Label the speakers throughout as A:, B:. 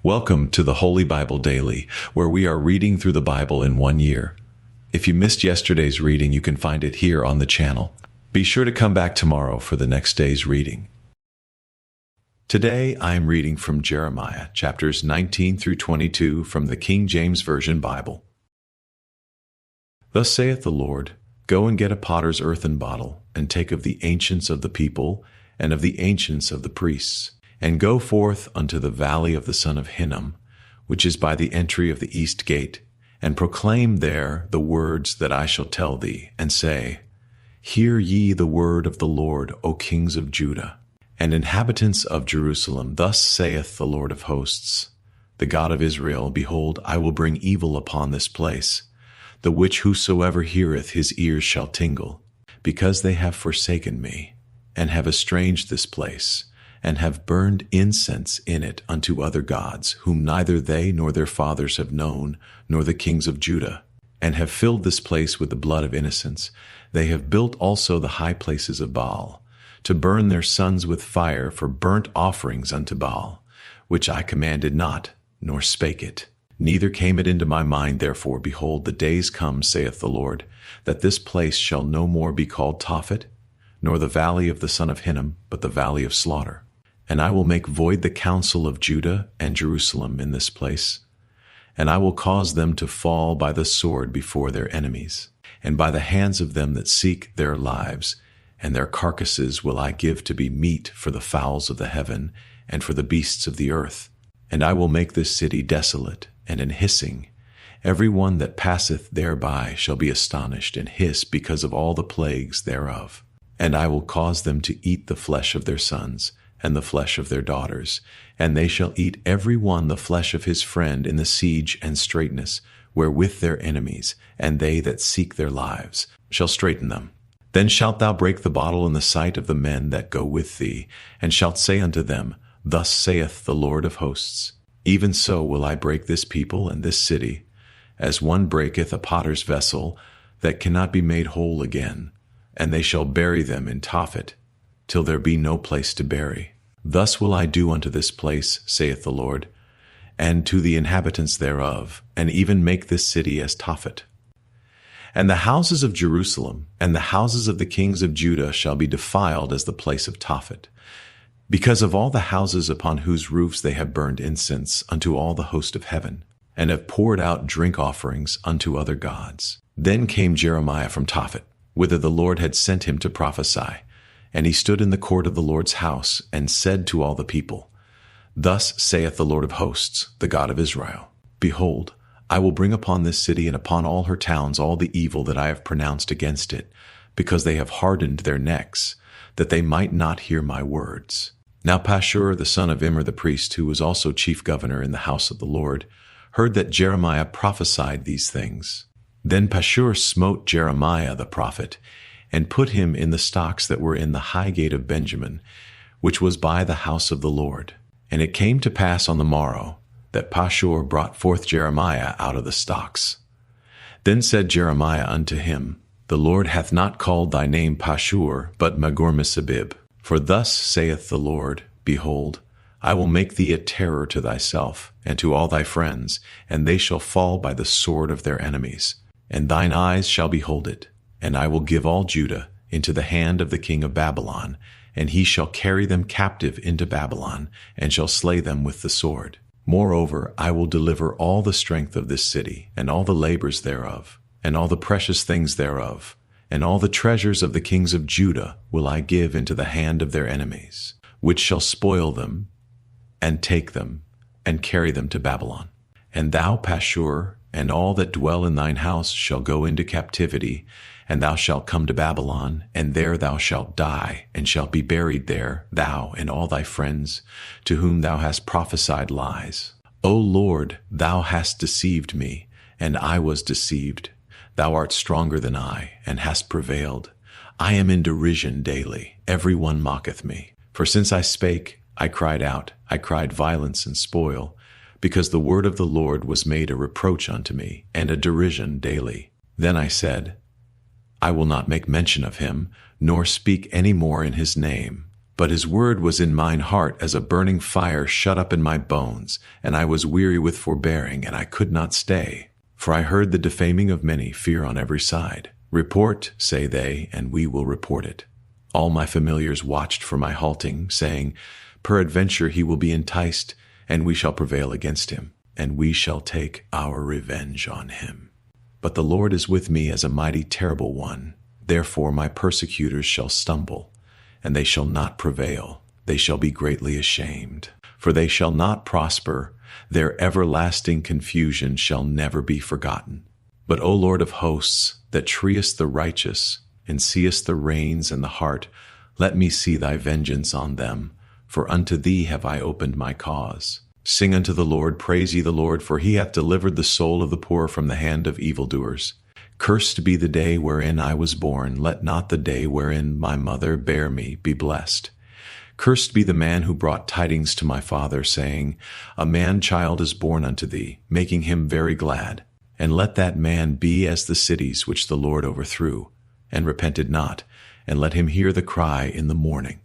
A: Welcome to the Holy Bible Daily, where we are reading through the Bible in 1 year. If you missed yesterday's reading, you can find it here on the channel. Be sure to come back tomorrow for the next day's reading. Today, I am reading from Jeremiah, chapters 19 through 22 from the King James Version Bible. Thus saith the Lord, Go and get a potter's earthen bottle, and take of the ancients of the people, and of the ancients of the priests, and go forth unto the valley of the son of Hinnom, which is by the entry of the east gate, and proclaim there the words that I shall tell thee, and say, Hear ye the word of the Lord, O kings of Judah, and inhabitants of Jerusalem. Thus saith the Lord of hosts, the God of Israel, Behold, I will bring evil upon this place, the which whosoever heareth his ears shall tingle, because they have forsaken me, and have estranged this place, and have burned incense in it unto other gods, whom neither they nor their fathers have known, nor the kings of Judah, and have filled this place with the blood of innocents. They have built also the high places of Baal, to burn their sons with fire for burnt offerings unto Baal, which I commanded not, nor spake it. Neither came it into my mind, therefore, behold, the days come, saith the Lord, that this place shall no more be called Tophet, nor the valley of the son of Hinnom, but the valley of slaughter. And I will make void the counsel of Judah and Jerusalem in this place, and I will cause them to fall by the sword before their enemies, and by the hands of them that seek their lives, and their carcasses will I give to be meat for the fowls of the heaven, and for the beasts of the earth. And I will make this city desolate, and an hissing. Every one that passeth thereby shall be astonished, and hiss because of all the plagues thereof. And I will cause them to eat the flesh of their sons, and the flesh of their daughters, and they shall eat every one the flesh of his friend in the siege and straitness, wherewith their enemies, and they that seek their lives, shall straiten them. Then shalt thou break the bottle in the sight of the men that go with thee, and shalt say unto them, Thus saith the Lord of hosts, Even so will I break this people and this city, as one breaketh a potter's vessel that cannot be made whole again, and they shall bury them in Tophet, till there be no place to bury. Thus will I do unto this place, saith the Lord, and to the inhabitants thereof, and even make this city as Tophet. And the houses of Jerusalem and the houses of the kings of Judah shall be defiled as the place of Tophet, because of all the houses upon whose roofs they have burned incense unto all the host of heaven, and have poured out drink offerings unto other gods. Then came Jeremiah from Tophet, whither the Lord had sent him to prophesy. And he stood in the court of the Lord's house, and said to all the people, Thus saith the Lord of hosts, the God of Israel, Behold, I will bring upon this city and upon all her towns all the evil that I have pronounced against it, because they have hardened their necks, that they might not hear my words. Now Pashur, the son of Immer the priest, who was also chief governor in the house of the Lord, heard that Jeremiah prophesied these things. Then Pashur smote Jeremiah the prophet, and put him in the stocks that were in the high gate of Benjamin, which was by the house of the Lord. And it came to pass on the morrow, that Pashur brought forth Jeremiah out of the stocks. Then said Jeremiah unto him, The Lord hath not called thy name Pashur, but Magormissabib. For thus saith the Lord, Behold, I will make thee a terror to thyself, and to all thy friends, and they shall fall by the sword of their enemies, and thine eyes shall behold it. And I will give all Judah into the hand of the king of Babylon, and he shall carry them captive into Babylon, and shall slay them with the sword. Moreover, I will deliver all the strength of this city, and all the labors thereof, and all the precious things thereof, and all the treasures of the kings of Judah will I give into the hand of their enemies, which shall spoil them, and take them, and carry them to Babylon. And thou, Pashur, and all that dwell in thine house shall go into captivity, and thou shalt come to Babylon, and there thou shalt die, and shalt be buried there, thou and all thy friends, to whom thou hast prophesied lies. O Lord, thou hast deceived me, and I was deceived. Thou art stronger than I, and hast prevailed. I am in derision daily, every one mocketh me. For since I spake, I cried out, I cried violence and spoil, because the word of the Lord was made a reproach unto me, and a derision daily. Then I said, I will not make mention of him, nor speak any more in his name, But his word was in mine heart as a burning fire shut up in my bones, and I was weary with forbearing, and I could not stay. For I heard the defaming of many, fear on every side. Report, say they, and we will report it. All my familiars watched for my halting, saying, Peradventure he will be enticed, and we shall prevail against him, and we shall take our revenge on him. But the Lord is with me as a mighty terrible one. Therefore my persecutors shall stumble, and they shall not prevail. They shall be greatly ashamed. For they shall not prosper. Their everlasting confusion shall never be forgotten. But, O Lord of hosts, that treest the righteous, and seest the reins and the heart, let me see thy vengeance on them. For unto thee have I opened my cause. Sing unto the Lord, praise ye the Lord, for he hath delivered the soul of the poor from the hand of evildoers. Cursed be the day wherein I was born. Let not the day wherein my mother bare me be blessed. Cursed be the man who brought tidings to my father, saying, A man-child is born unto thee, making him very glad. And let that man be as the cities which the Lord overthrew, and repented not, and let him hear the cry in the morning,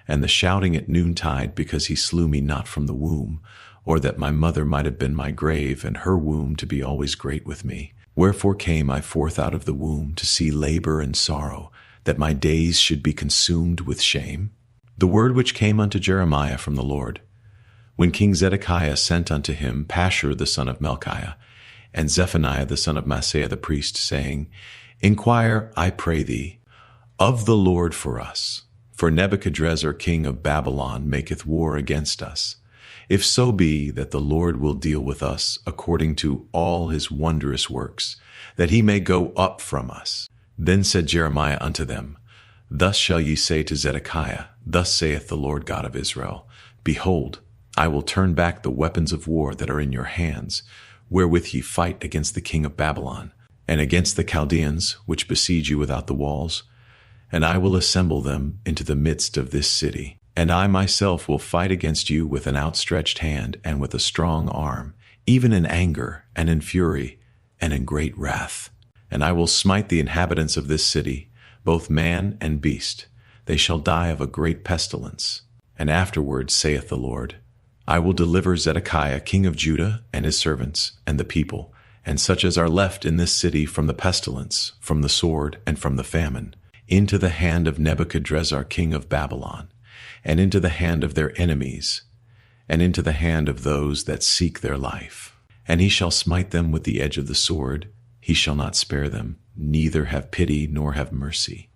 A: and the shouting at noontide, because he slew me not from the womb, or that my mother might have been my grave, and her womb to be always great with me. Wherefore came I forth out of the womb to see labor and sorrow, that my days should be consumed with shame? The word which came unto Jeremiah from the Lord, when King Zedekiah sent unto him Pashur the son of Melchiah, and Zephaniah the son of Maaseiah the priest, saying, Inquire, I pray thee, of the Lord for us, for Nebuchadrezzar king of Babylon maketh war against us. If so be that the Lord will deal with us according to all his wondrous works, that he may go up from us. Then said Jeremiah unto them, Thus shall ye say to Zedekiah, Thus saith the Lord God of Israel, Behold, I will turn back the weapons of war that are in your hands, wherewith ye fight against the king of Babylon, and against the Chaldeans, which besiege you without the walls, and I will assemble them into the midst of this city. And I myself will fight against you with an outstretched hand and with a strong arm, even in anger and in fury and in great wrath. And I will smite the inhabitants of this city, both man and beast. They shall die of a great pestilence. And afterward, saith the Lord, I will deliver Zedekiah king of Judah and his servants and the people, and such as are left in this city from the pestilence, from the sword, and from the famine, into the hand of Nebuchadrezzar king of Babylon, and into the hand of their enemies, and into the hand of those that seek their life. And he shall smite them with the edge of the sword. He shall not spare them, neither have pity nor have mercy.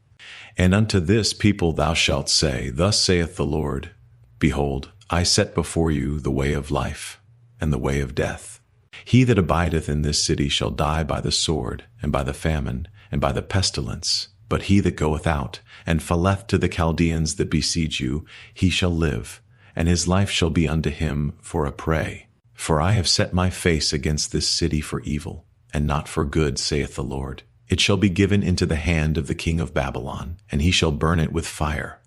A: And unto this people thou shalt say, Thus saith the Lord, Behold, I set before you the way of life and the way of death. He that abideth in this city shall die by the sword, and by the famine, and by the pestilence. But he that goeth out, and falleth to the Chaldeans that besiege you, he shall live, and his life shall be unto him for a prey. For I have set my face against this city for evil, and not for good, saith the Lord. It shall be given into the hand of the king of Babylon, and he shall burn it with fire.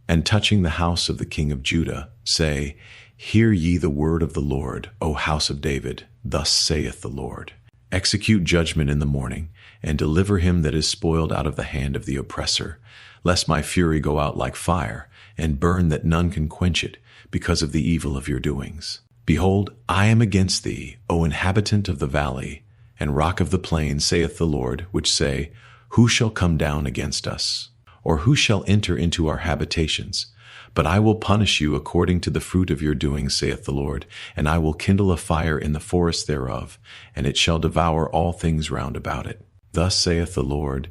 A: And touching the house of the king of Judah, say, Hear ye the word of the Lord, O house of David. Thus saith the Lord, Execute judgment in the morning, and deliver him that is spoiled out of the hand of the oppressor, lest my fury go out like fire, and burn that none can quench it, because of the evil of your doings. Behold, I am against thee, O inhabitant of the valley, and rock of the plain, saith the Lord, which say, Who shall come down against us? Or who shall enter into our habitations? But I will punish you according to the fruit of your doings, saith the Lord, and I will kindle a fire in the forest thereof, and it shall devour all things round about it. Thus saith the Lord,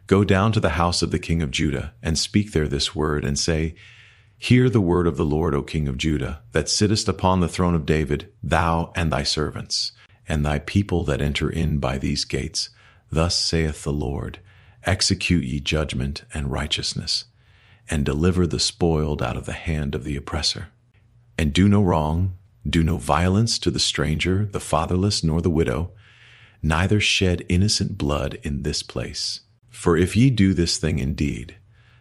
A: Go down to the house of the king of Judah, and speak there this word, and say, Hear the word of the Lord, O king of Judah, that sittest upon the throne of David, thou and thy servants, and thy people that enter in by these gates. Thus saith the Lord, Execute ye judgment and righteousness, and deliver the spoiled out of the hand of the oppressor. And do no wrong, do no violence to the stranger, the fatherless, nor the widow, neither shed innocent blood in this place. For if ye do this thing indeed,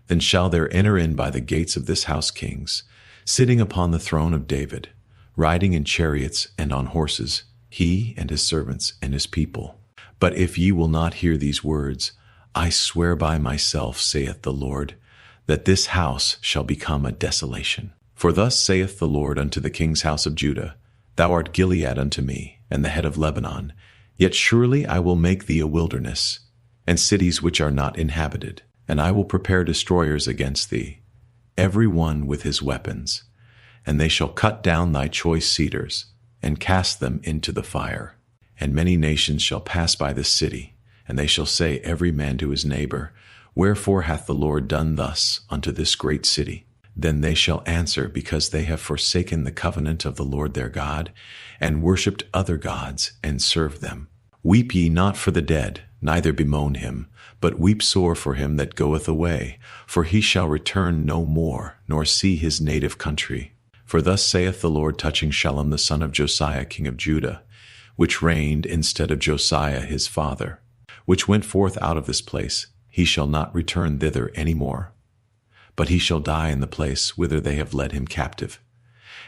A: then shall there enter in by the gates of this house kings, sitting upon the throne of David, riding in chariots and on horses, he and his servants and his people. But if ye will not hear these words, I swear by myself, saith the Lord, that this house shall become a desolation. For thus saith the Lord unto the king's house of Judah, Thou art Gilead unto me, and the head of Lebanon. Yet surely I will make thee a wilderness, and cities which are not inhabited. And I will prepare destroyers against thee, every one with his weapons. And they shall cut down thy choice cedars, and cast them into the fire. And many nations shall pass by this city, and they shall say every man to his neighbor, Wherefore hath the Lord done thus unto this great city? Then they shall answer, Because they have forsaken the covenant of the Lord their God, and worshipped other gods, and served them. Weep ye not for the dead, neither bemoan him, but weep sore for him that goeth away, for he shall return no more, nor see his native country. For thus saith the Lord touching Shallum the son of Josiah king of Judah, which reigned instead of Josiah his father, which went forth out of this place, he shall not return thither any more, but he shall die in the place whither they have led him captive,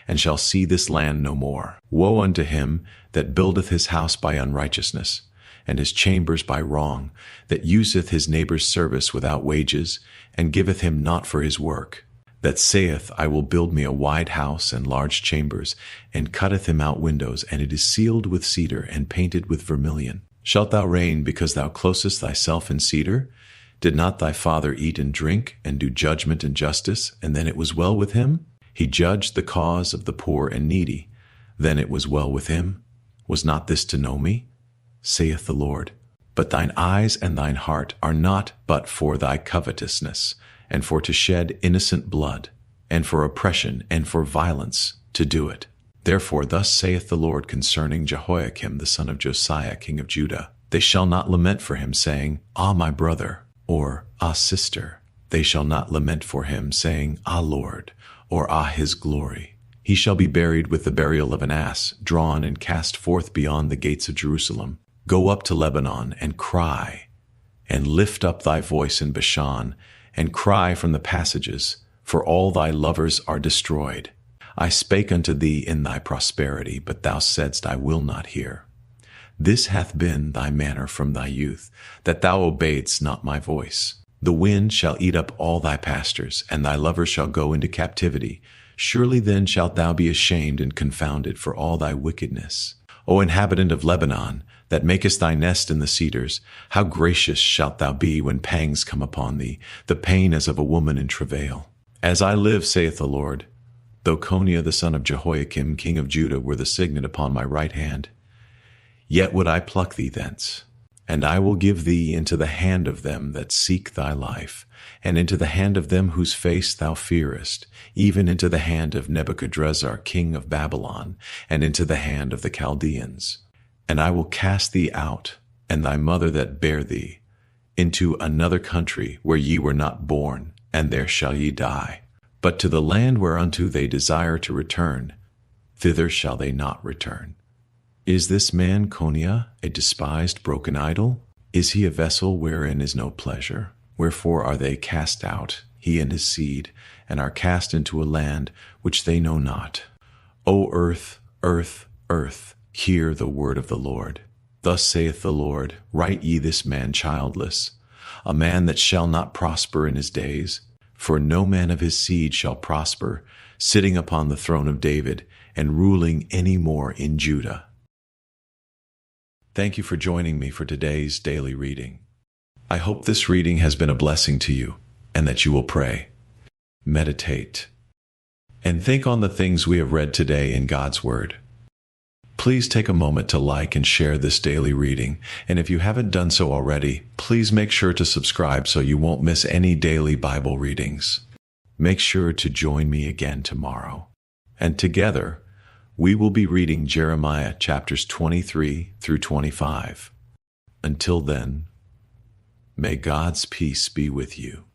A: and shall see this land no more. Woe unto him that buildeth his house by unrighteousness, and his chambers by wrong, that useth his neighbor's service without wages, and giveth him not for his work, that saith, I will build me a wide house and large chambers, and cutteth him out windows, and it is sealed with cedar, and painted with vermilion. Shalt thou reign because thou closest thyself in cedar? Did not thy father eat and drink, and do judgment and justice, and then it was well with him? He judged the cause of the poor and needy. Then it was well with him. Was not this to know me? Saith the Lord. But thine eyes and thine heart are not but for thy covetousness, and for to shed innocent blood, and for oppression, and for violence to do it. Therefore thus saith the Lord concerning Jehoiakim the son of Josiah king of Judah, They shall not lament for him, saying, Ah, my brother, or Ah, sister. They shall not lament for him, saying, Ah, Lord, or Ah, his glory. He shall be buried with the burial of an ass, drawn and cast forth beyond the gates of Jerusalem. Go up to Lebanon, and cry, and lift up thy voice in Bashan, and cry from the passages, for all thy lovers are destroyed. I spake unto thee in thy prosperity, but thou saidst, I will not hear. This hath been thy manner from thy youth, that thou obeyedst not my voice. The wind shall eat up all thy pastors, and thy lovers shall go into captivity. Surely then shalt thou be ashamed and confounded for all thy wickedness. O inhabitant of Lebanon, that makest thy nest in the cedars, how gracious shalt thou be when pangs come upon thee, the pain as of a woman in travail. As I live, saith the Lord, though Coniah the son of Jehoiakim king of Judah were the signet upon my right hand, yet would I pluck thee thence. And I will give thee into the hand of them that seek thy life, and into the hand of them whose face thou fearest, even into the hand of Nebuchadrezzar king of Babylon, and into the hand of the Chaldeans. And I will cast thee out, and thy mother that bare thee, into another country where ye were not born, and there shall ye die. But to the land whereunto they desire to return, thither shall they not return. Is this man Coniah a despised broken idol? Is he a vessel wherein is no pleasure? Wherefore are they cast out, he and his seed, and are cast into a land which they know not? O earth, earth, earth, hear the word of the Lord. Thus saith the Lord, write ye this man childless, a man that shall not prosper in his days. For no man of his seed shall prosper, sitting upon the throne of David, and ruling any more in Judah. Thank you for joining me for today's daily reading. I hope this reading has been a blessing to you, and that you will pray, meditate, and think on the things we have read today in God's Word. Please take a moment to like and share this daily reading, and if you haven't done so already, please make sure to subscribe so you won't miss any daily Bible readings. Make sure to join me again tomorrow, and together we will be reading Jeremiah chapters 23 through 25. Until then, may God's peace be with you.